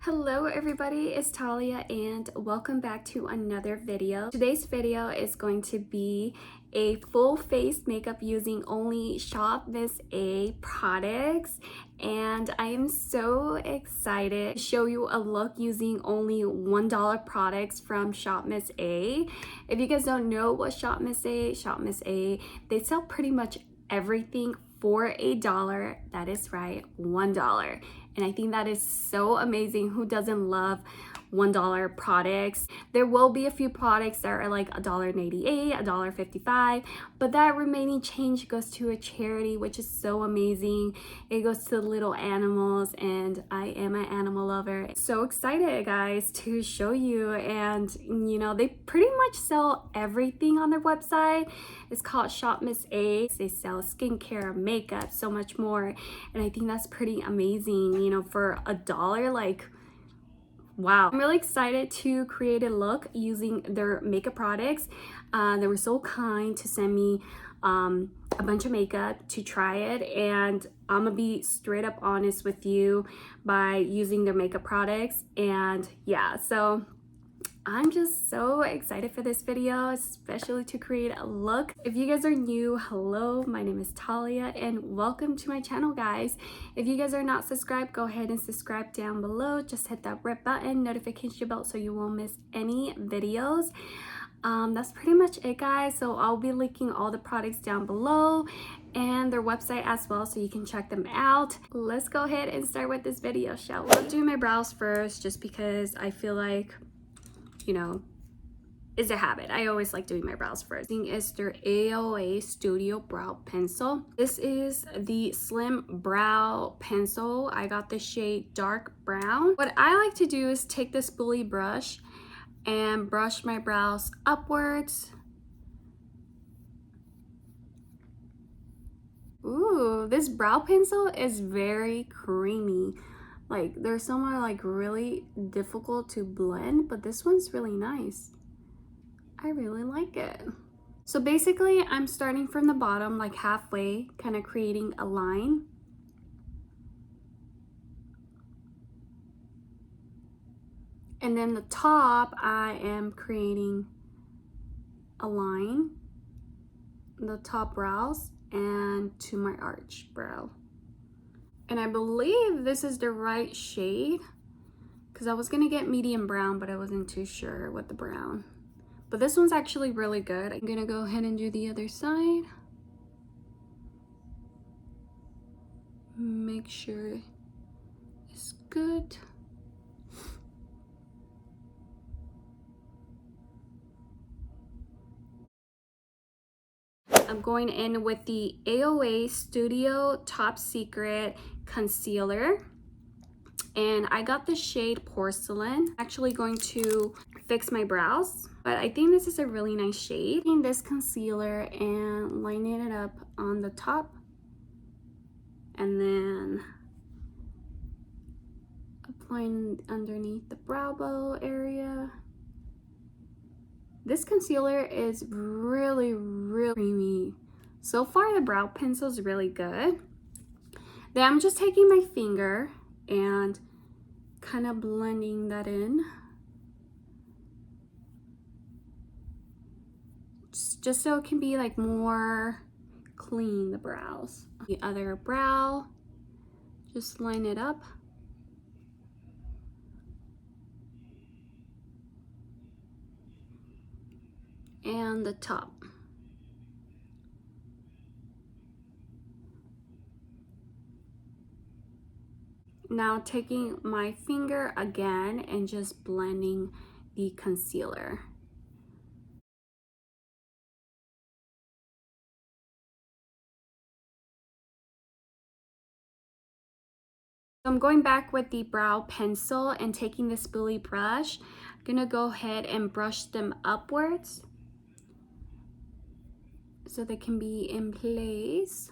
Hello everybody, it's Talia and welcome back to another video. Today's video is going to be a full face makeup using only Shop Miss A products, and I am so excited to show you a look using only $1 products from Shop Miss A. If you guys don't know what Shop Miss A, they sell pretty much everything for $1. That is right, $1. And I think that is so amazing. Who doesn't love $1 products? There will be a few products that are like $1.88, $1.55, but that remaining change goes to a charity, which is so amazing. It goes to little animals, and I am an animal lover. So excited, guys, to show you. And you know, they pretty much sell everything on their website. It's called Shop Miss A. They sell skincare, makeup, so much more, and I think that's pretty amazing. You know, for $1, like, wow. I'm really excited to create a look using their makeup products. They were so kind to send me a bunch of makeup to try it, and I'm gonna be straight up honest with you by using their makeup products. And yeah, so I'm just so excited for this video, especially to create a look. If you guys are new, hello, my name is Talia and welcome to my channel, guys. If you guys are not subscribed, go ahead and subscribe down below. Just hit that red button, notification bell, so you won't miss any videos. That's pretty much it, guys. So I'll be linking all the products down below and their website as well, so you can check them out. Let's go ahead and start with this video, shall we? I'll do my brows first, just because I feel like, you know, it's a habit. I always like doing my brows first. Thing is their AOA Studio Brow Pencil. This is the Slim Brow Pencil. I got the shade Dark Brown. What I like to do is take this spoolie brush and brush my brows upwards. Ooh, this brow pencil is very creamy. Like, there's some are like really difficult to blend, but this one's really nice. I really like it. So basically, I'm starting from the bottom, like halfway, kind of creating a line. And then the top, I am creating a line, the top brows, and to my arch brow. And I believe this is the right shade, because I was gonna get medium brown, but I wasn't too sure with the brown. But this one's actually really good. I'm gonna go ahead and do the other side. Make sure it's good. I'm going in with the AOA Studio Top Secret Concealer, and I got the shade Porcelain. Actually going to fix my brows, but I think this is a really nice shade. Taking this concealer and lining it up on the top, and then applying underneath the brow bone area. This concealer is really creamy. So far, the brow pencil is really good. Then I'm just taking my finger and kind of blending that in. Just so it can be like more clean, the brows. The other brow, just line it up. And the top. Now taking my finger again and just blending the concealer. So I'm going back with the brow pencil and taking the spoolie brush. I'm gonna go ahead and brush them upwards so they can be in place.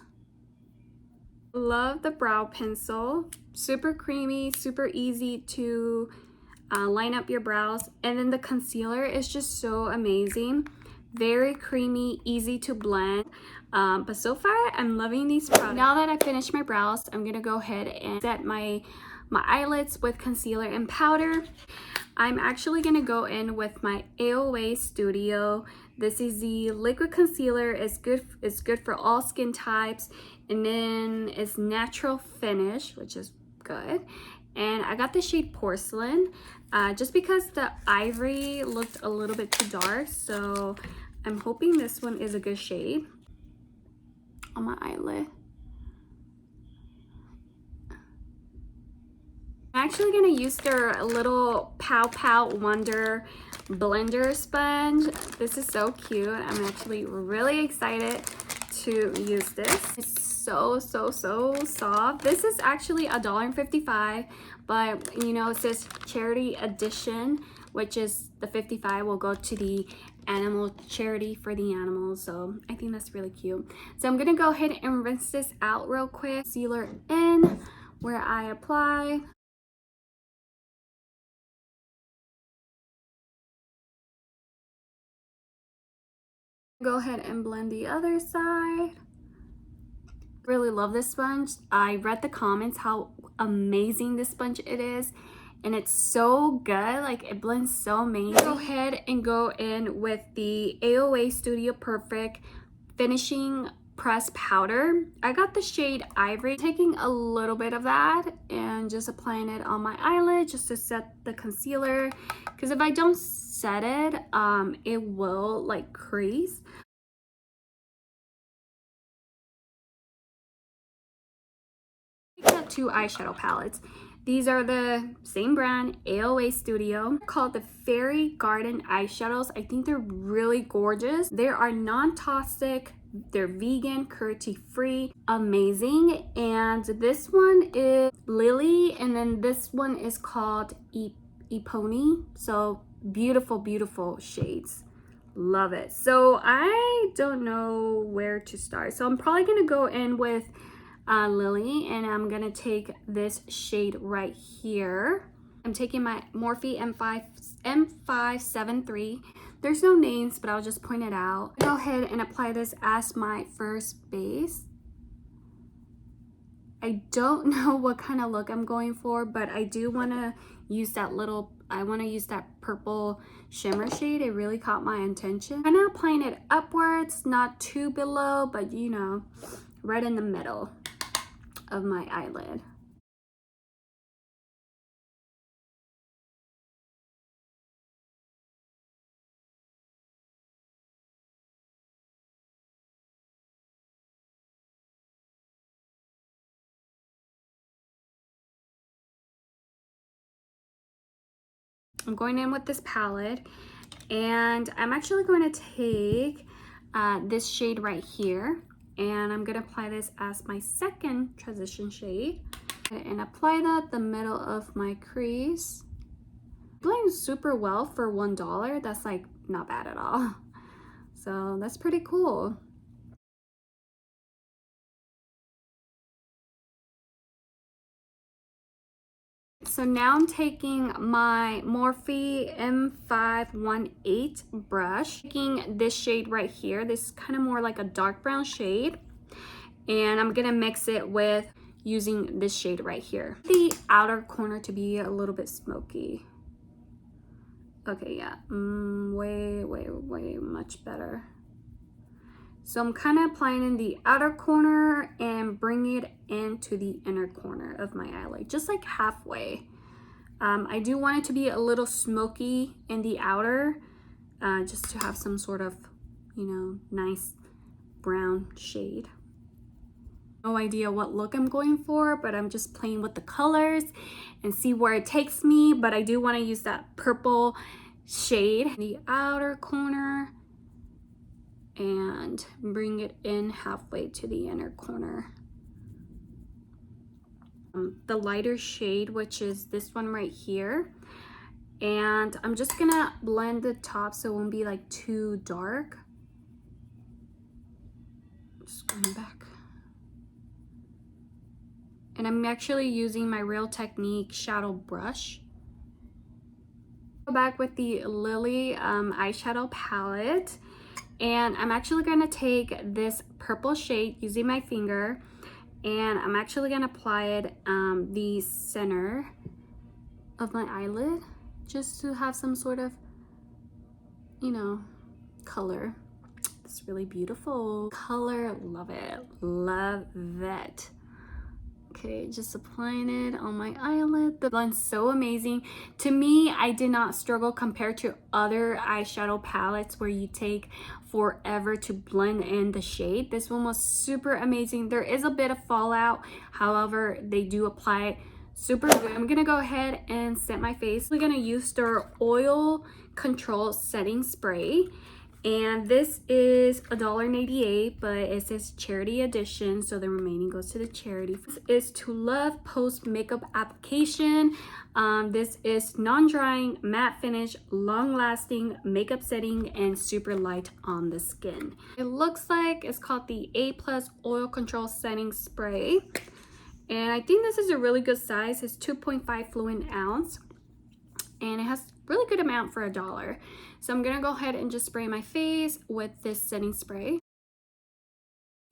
Love the brow pencil. Super creamy, super easy to line up your brows. And then the concealer is just so amazing. Very creamy, easy to blend. But so far, I'm loving these products. Now that I finished my brows, I'm gonna go ahead and set my my eyelids with concealer and powder. I'm actually gonna go in with my AOA Studio. This is the liquid concealer. It's good for all skin types, and then it's natural finish, which is good. And I got the shade Porcelain, just because the ivory looked a little bit too dark, so I'm hoping this one is a good shade on my eyelid. I'm actually gonna use their little Pow Pow Wonder blender sponge. This is so cute. I'm actually really excited to use this. It's so soft. This is actually $1.55, but you know, it says charity edition, which is the 55 will go to the animal charity for the animals, so I think that's really cute. So I'm gonna go ahead and rinse this out real quick. Concealer in where I apply. Go ahead and blend the other side. Really love this sponge. I read the comments how amazing this sponge it is, and it's so good. Like, it blends so amazing. Go ahead and go in with the AOA Studio Perfect finishing pressed powder. I got the shade Ivory. Taking a little bit of that and just applying it on my eyelid just to set the concealer, because if I don't set it, it will like crease. I got two eyeshadow palettes. These are the same brand, AOA Studio, called the Fairy Garden eyeshadows. I think they're really gorgeous. They are non-toxic, they're vegan, cruelty-free, amazing. And this one is Lily, and then this one is called Peony. So beautiful shades. Love it. So I don't know where to start. So I'm probably gonna go in with Lily, and I'm gonna take this shade right here. I'm taking my Morphe M573. There's no names, but I'll just point it out. Go ahead and apply this as my first base. I don't know what kind of look I'm going for, but I do want to use that purple shimmer shade. It really caught my attention. I'm now applying it upwards, not too below, but you know, right in the middle of my eyelid. I'm going in with this palette, and I'm actually going to take this shade right here, and I'm going to apply this as my second transition shade and apply that the middle of my crease. Blends super well for $1. That's like not bad at all. So that's pretty cool. So now I'm taking my Morphe M518 brush, taking this shade right here. This is kind of more like a dark brown shade, and I'm gonna mix it with using this shade right here. The outer corner to be a little bit smoky. Okay, yeah, way much better. So I'm kind of applying in the outer corner and bring it into the inner corner of my eyelid, just like halfway. I do want it to be a little smoky in the outer, just to have some sort of, you know, nice brown shade. No idea what look I'm going for, but I'm just playing with the colors and see where it takes me. But I do want to use that purple shade in the outer corner and bring it in halfway to the inner corner. The lighter shade, which is this one right here, and I'm just gonna blend the top so it won't be like too dark. Just going back, and I'm actually using my Real Technique shadow brush. Go back with the Lily eyeshadow palette, and I'm actually going to take this purple shade using my finger and I'm actually gonna apply it the center of my eyelid just to have some sort of, you know, color. It's really beautiful color. Love it. Love that. Okay, just applying it on my eyelid. The blend's so amazing. To me, I did not struggle compared to other eyeshadow palettes where you take forever to blend in the shade. This one was super amazing. There is a bit of fallout. However, they do apply it super good. I'm gonna go ahead and set my face. We're gonna use their oil control setting spray. And this is $1.88, but it says charity edition, so the remaining goes to the charity. This is To Love Post Makeup Application. This is non-drying, matte finish, long-lasting makeup setting, and super light on the skin. It looks like it's called the A+ Oil Control Setting Spray. And I think this is a really good size. It's 2.5 fluid ounce. And it has really good amount for $1. So I'm gonna go ahead and just spray my face with this setting spray.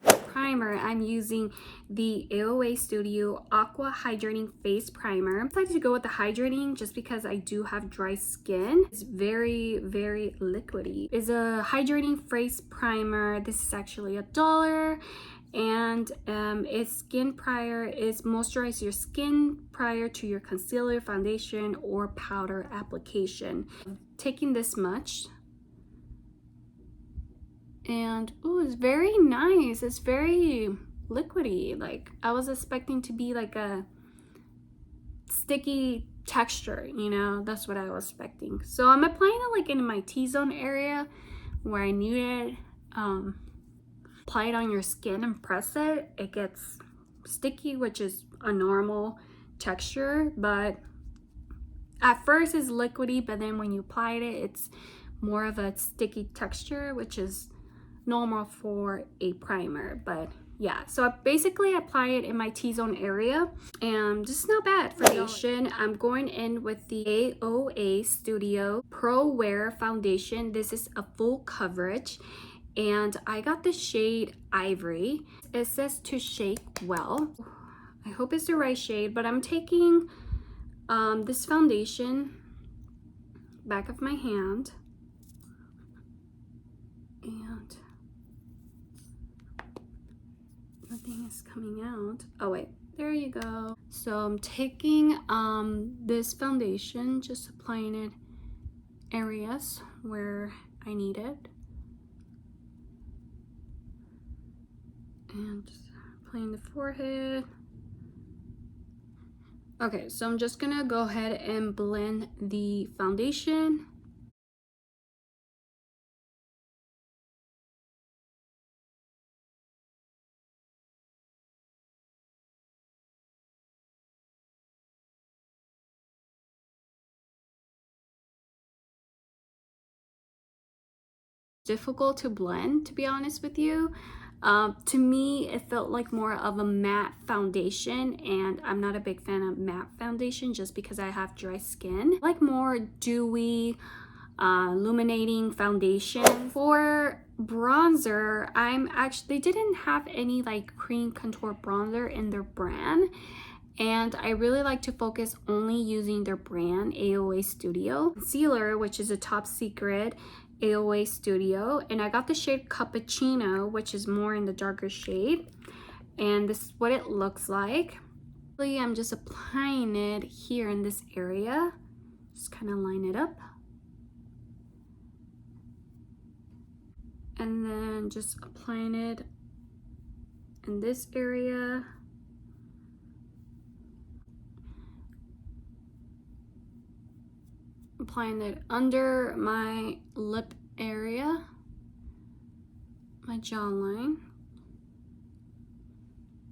Primer, I'm using the AOA Studio Aqua Hydrating Face Primer. I decided to go with the hydrating just because I do have dry skin. It's very, very liquidy. It's a hydrating face primer. This is actually $1. And its skin prior is moisturize your skin prior to your concealer, foundation, or powder application. Taking this much, and oh, it's very nice. It's very liquidy. Like I was expecting to be like a sticky texture, you know, that's what I was expecting. So I'm applying it like in my T-zone area where I need it. Apply it on your skin and press it. It gets sticky, which is a normal texture, but at first it's liquidy, but then when you apply it, it's more of a sticky texture, which is normal for a primer. But yeah, so I basically apply it in my T-zone area, and just not bad. For foundation, I'm going in with the AOA Studio Prowear foundation. This is a full coverage, and I got the shade Ivory. It says to shake well. I hope it's the right shade, but I'm taking this foundation back of my hand, and nothing is coming out. Oh wait, there you go. So I'm taking this foundation, just applying it areas where I need it, and just applying the forehead. Okay, so I'm just gonna go ahead and blend the foundation. Difficult to blend, to be honest with you. To me, it felt like more of a matte foundation, and I'm not a big fan of matte foundation just because I have dry skin. I like more dewy, illuminating foundation. For bronzer, they didn't have any like cream contour bronzer in their brand, and I really like to focus only using their brand AOA Studio. Concealer, which is a top secret AOA Studio, and I got the shade Cappuccino, which is more in the darker shade, and this is what it looks like. I'm just applying it here in this area, just kind of line it up, and then just applying it in this area. Applying it under my lip area, my jawline,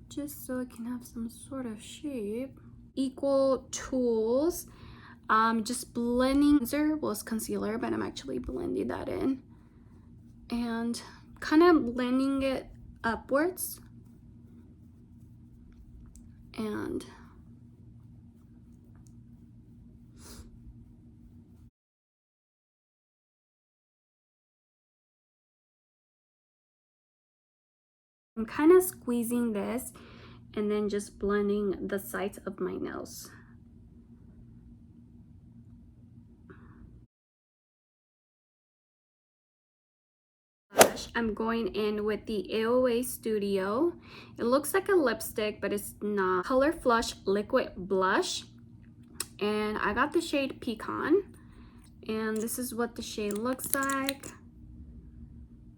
just so it can have some sort of shape. Equal tools, just blending. Bronzer was concealer, but I'm actually blending that in and kind of blending it upwards, and I'm kind of squeezing this and then just blending the sides of my nose. I'm going in with the AOA Studio. It looks like a lipstick, but it's not. Color Flush Liquid Blush. And I got the shade Pecan. And this is what the shade looks like.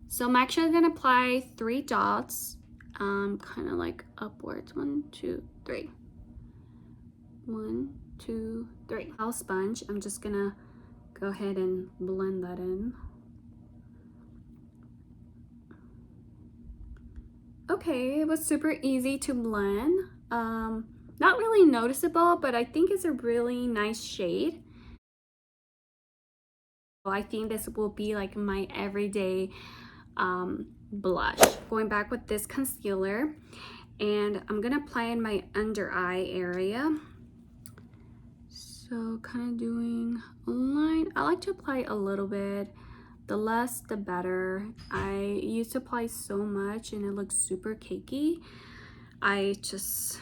So I'm actually gonna apply 3 dots, kind of like upwards. 1, 2, 3. 1, 2, 3. House sponge. I'm just gonna go ahead and blend that in. Okay, it was super easy to blend. Not really noticeable, but I think it's a really nice shade. I think this will be like my everyday blush. Going back with this concealer, and I'm gonna apply in my under eye area. So kind of doing a line. I like to apply a little bit. The less the better. I used to apply so much and it looks super cakey. I just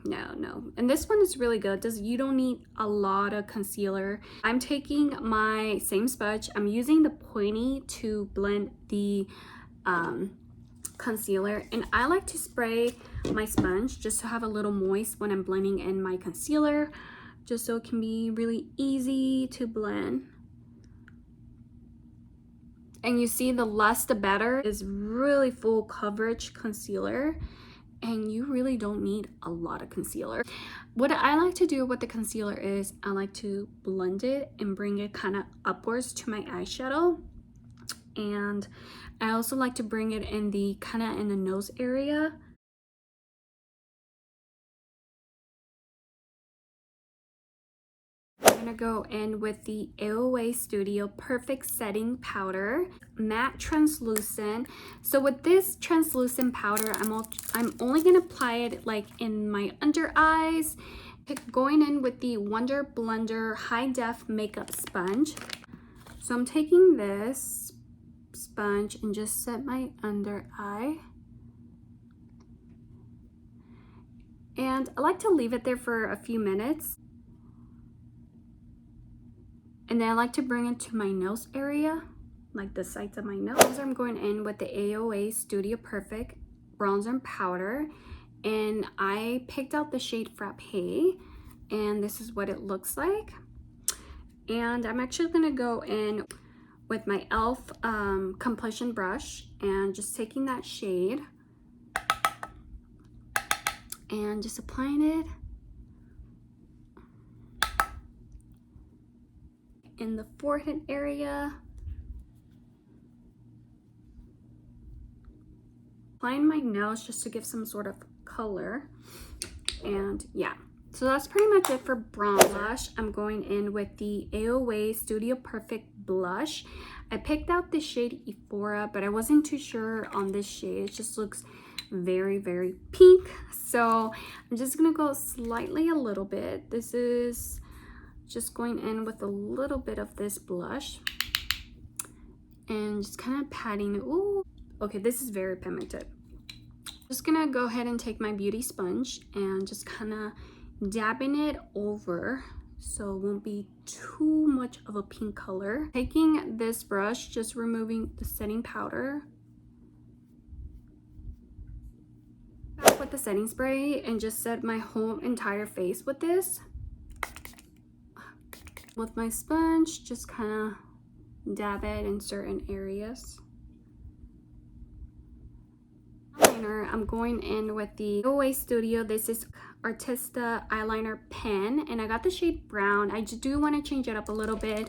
no. And this one is really good. You don't need a lot of concealer. I'm taking my same sponge. I'm using the peony to blend the concealer, and I like to spray my sponge just to have a little moist when I'm blending in my concealer, just so it can be really easy to blend. And you see, the less the better. Is really full coverage concealer, and you really don't need a lot of concealer. What I like to do with the concealer is I like to blend it and bring it kind of upwards to my eyeshadow. And I also like to bring it in the kind of in the nose area. I'm gonna go in with the AOA Studio Perfect Setting Powder, matte translucent. So with this translucent powder, I'm only gonna apply it like in my under eyes. Going in with the Wonder Blender High Def Makeup Sponge. So I'm taking this sponge and just set my under eye. And I like to leave it there for a few minutes. And then I like to bring it to my nose area, like the sides of my nose. I'm going in with the AOA Studio Perfect bronzer powder, and I picked out the shade Frappe, and this is what it looks like. And I'm actually gonna go in with my e.l.f. complexion brush and just taking that shade and just applying it in the forehead area. Applying my nose just to give some sort of color. And yeah, so that's pretty much it for blush. I'm going in with the AOA Studio Perfect blush. I picked out the shade Euphoria, but I wasn't too sure on this shade. It just looks very, very pink. So I'm just gonna go slightly a little bit. This is just going in with a little bit of this blush and just kind of patting it. Ooh, okay, this is very pigmented. Just gonna go ahead and take my beauty sponge and just kind of dabbing it over so it won't be too much of a pink color. Taking this brush, just removing the setting powder. Back with the setting spray and just set my whole entire face with this. With my sponge, just kind of dab it in certain areas. I'm going in with the AOA Studio. This is Artista Eyeliner Pen, and I got the shade brown. I just do want to change it up a little bit,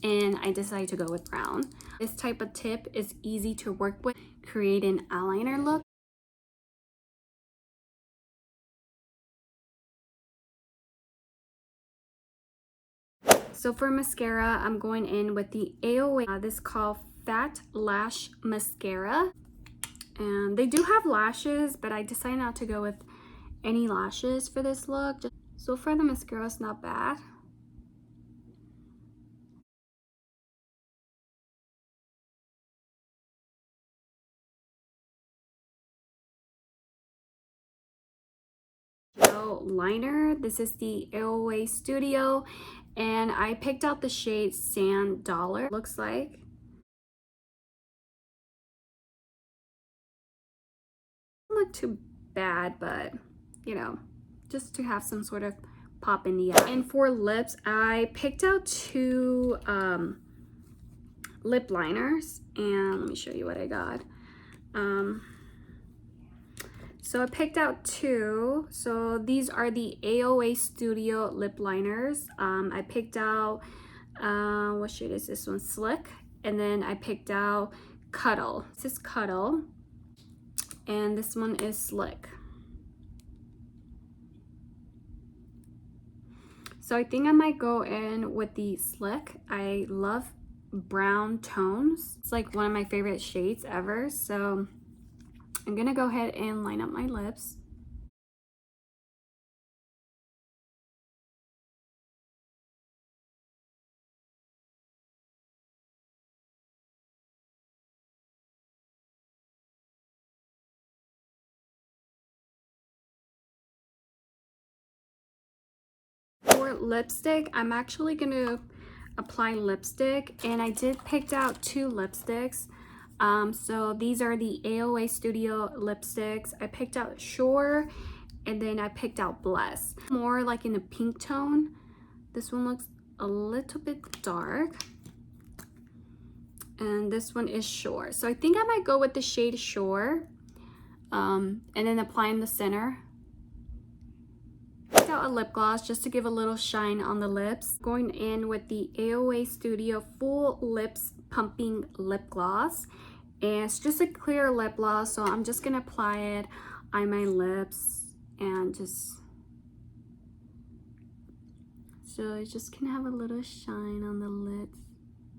and I decided to go with brown. This type of tip is easy to work with, create an eyeliner look. So for mascara, I'm going in with the AOA, this is called Fat Lash Mascara. And they do have lashes, but I decided not to go with any lashes for this look. So far the mascara is not bad. Studio liner. This is the AOA Studio, and I picked out the shade Sand Dollar. Looks like. Doesn't look too bad, but you know, just to have some sort of pop in the eye. And for lips, I picked out two lip liners, and let me show you what I got. So I picked out two. So these are the AOA Studio lip liners. I picked out what shade is this one? Slick. And then I picked out Cuddle. This is Cuddle, and this one is Slick. So I think I might go in with the Slick. I love brown tones. It's like one of my favorite shades ever. So I'm gonna go ahead and line up my lips. For lipstick, I'm actually gonna apply lipstick, and I did pick out two lipsticks. So these are the AOA Studio lipsticks. I picked out Shore, and then I picked out Bliss. More like in a pink tone. This one looks a little bit dark. And this one is Shore. So I think I might go with the shade Shore. And then apply in the center. Picked out a lip gloss just to give a little shine on the lips. Going in with the AOA Studio Full Lips Pumping Lip Gloss. And it's just a clear lip gloss, so I'm just gonna apply it on my lips and just so it just can have a little shine on the lips.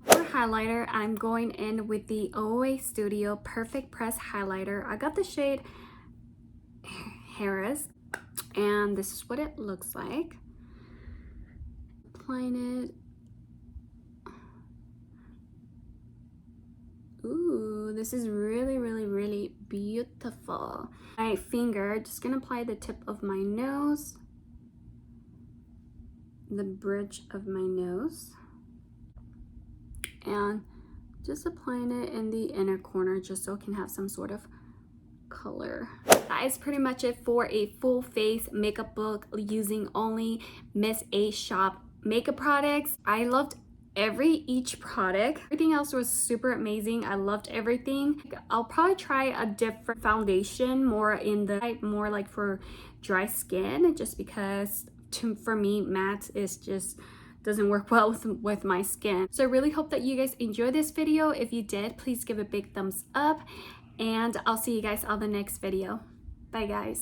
For highlighter, I'm going in with the AOA Studio Perfect Press Highlighter. I got the shade Heiress, and this is what it looks like. Applying it. Ooh, this is really, really, really beautiful. My finger, just gonna apply the tip of my nose, the bridge of my nose, and just applying it in the inner corner just so it can have some sort of color. That is pretty much it for a full face makeup look using only Miss A Shop makeup products. I loved each product. Everything else was super amazing. I loved everything. I'll probably try a different foundation, more like for dry skin, just because for me matte is just doesn't work well with my skin. So I really hope that you guys enjoyed this video. If you did, please give a big thumbs up, and I'll see you guys on the next video. Bye guys.